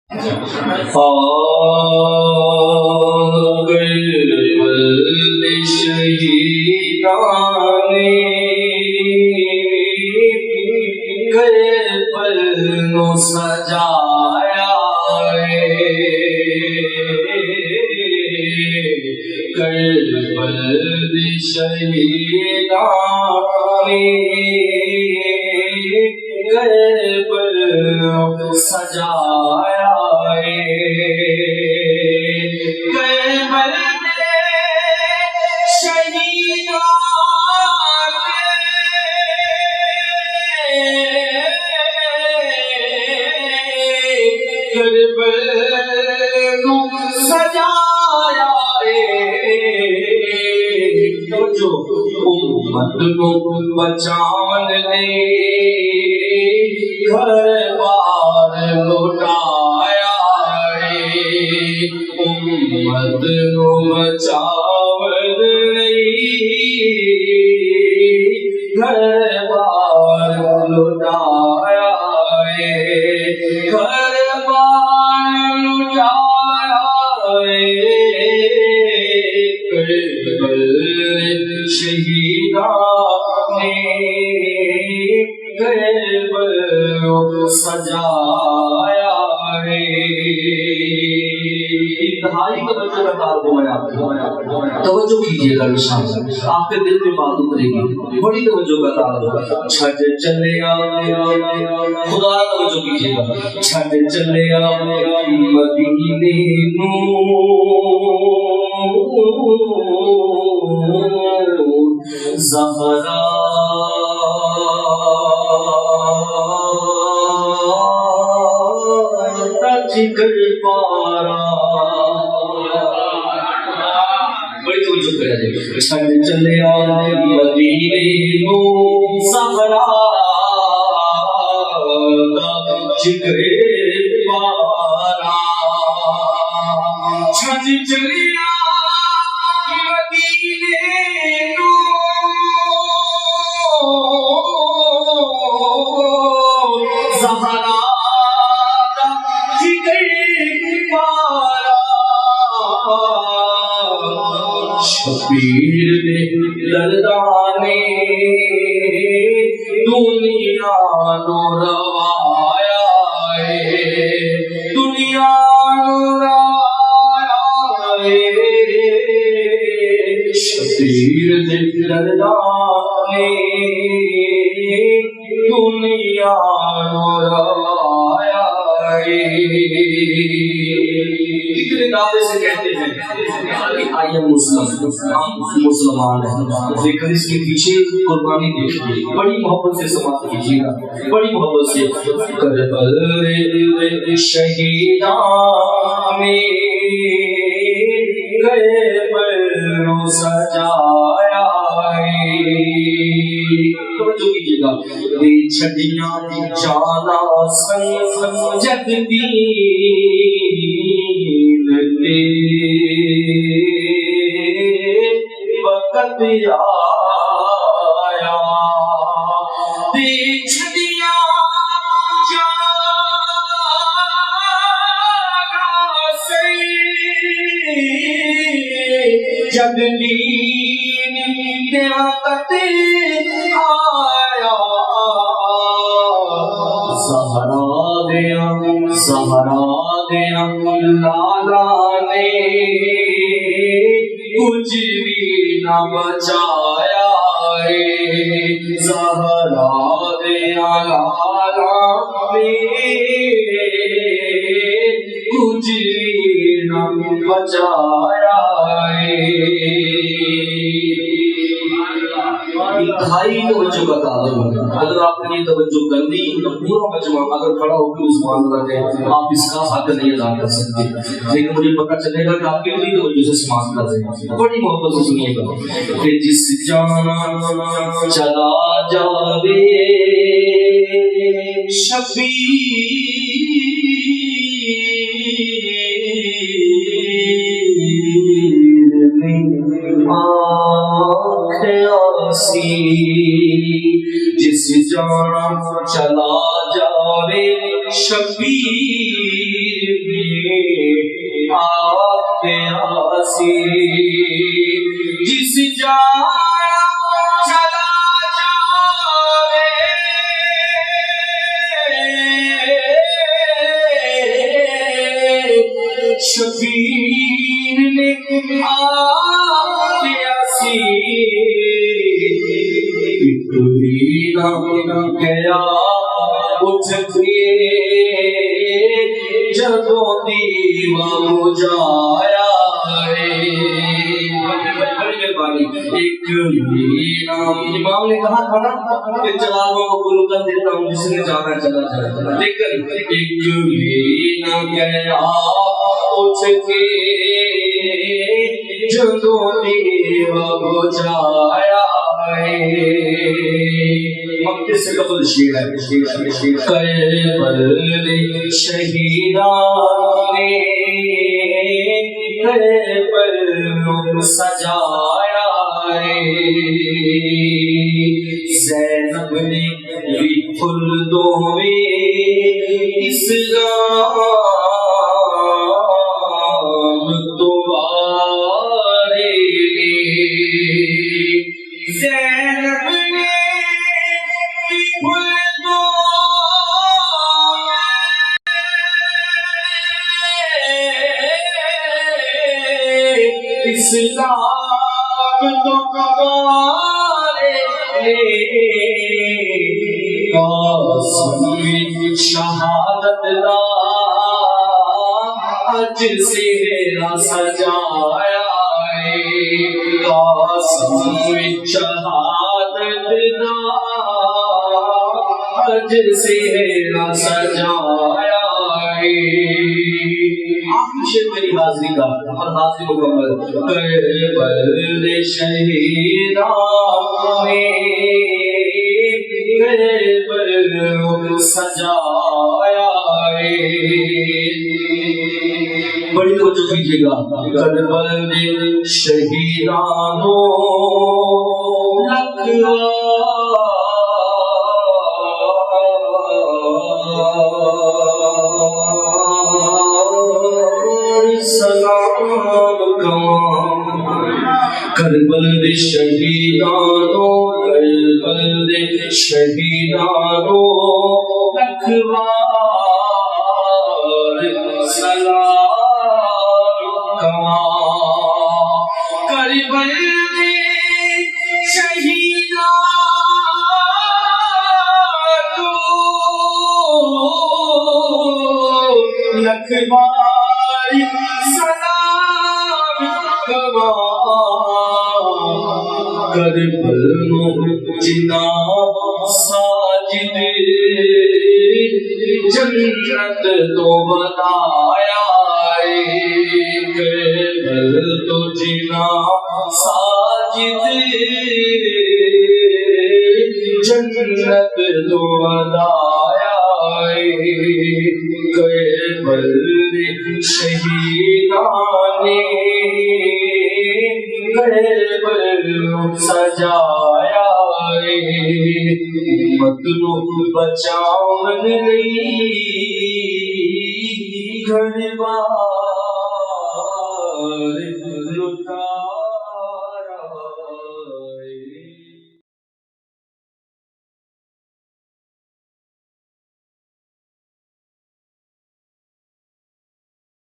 سجایا کربل شہیدانی کربل سجایا کربل سجایا جو امت کو بچان لے گھر بار لوٹایا امت کو بچان لے گھر بار لوٹایا گھر بار لوٹایا شہیدان کربل سجایا انتہائی توجہ کا تعلق ہے آپ کو توجہ کیجیے گا انشاءاللہ آپ کے دل میں بات اترے گی بڑی توجہ کا تعلق چھٹ چلے خدا توجہ کیجیے گا چھٹ چلے مدینے زہرا جگر پارا بڑی توجہ کرے چھٹ چلے مدینے زہرا جگر پارا چھٹ چلے شبیر نے دردانے دنیا نو روایا دنیا نو روایا شبیر نے دردانے دنیا نو روایا کتنے دعوے سے کہتے ہیں کہ آئی ایم مسلم ہم مسلمان ہیں لیکن اس کے پیچھے قربانی دیکھیے بڑی محبت سے سماعت کیجیے گا بڑی محبت سے کربل شہیدان کربل سجایا توجہ کیجیے گا چھڑیاں جانا سنگ جگ دین دے وقت آیا چھڑیاں جانا سنگ جگ دین دے وقت آیا سہرا دیا لالا نے کچھ بھی نہ بچایا سہرا دیا لالا نے کچھ بھی نہ بچایا انتہائی توجہ کا تعلق ہے اگر آپ نے توجہ کر دی تو پورا مجمع اگر کھڑا ہو کے سبحان اللہ کہے آپ اس کا حق نہیں ادا کر سکتے لیکن مجھے پتہ چلے گا کہ آپ کتنی توجہ سے سبحان اللہ کہہ رہے ہیں بڑی محبت سے سنیے گا کہ جس جانا چلا جاوے جس جانا چلا جاوے شبیر گیا سی جس جا چلا جاوے شبیر نے آیا سی گیا اٹھ کے جدوں دیوا بجایا ایک امام نے کہا تھا نا کہ چراغوں کو گل کر دیتا ہوں جس نے جانا چلا جائے، لیکن ایک وینا گیا اٹھ کے جدوں دیوا بجایا مکتے سے قبل شیر ہے کربل شہیدان نے کربل سجایا زینب نے بھی پھلوں میں اسلام دوبارے زینب نے بھی پھلوں اسلام دوبارے قاسم شہادت دا اج سہرا سجایا قاسم شہادت دا اج سہرا سجایا شیر میری حاضری کا اور حاضری مکمل کربل شہیدان نے کربل سجایا بڑی توجہ کیجیے گا کربل شہیدانوں سلام کربل شہیدانوں کربل شہیدانوں اکبار سلام کربل شہیدانوں اکبار سلام کربل جنا ساجد جنت تو بتایا کربل تو جنا ساجد جنت تو بتایا کربل شہیدان نے کربل سجایا مطلوب بچاون لئی گھڑ بار لٹا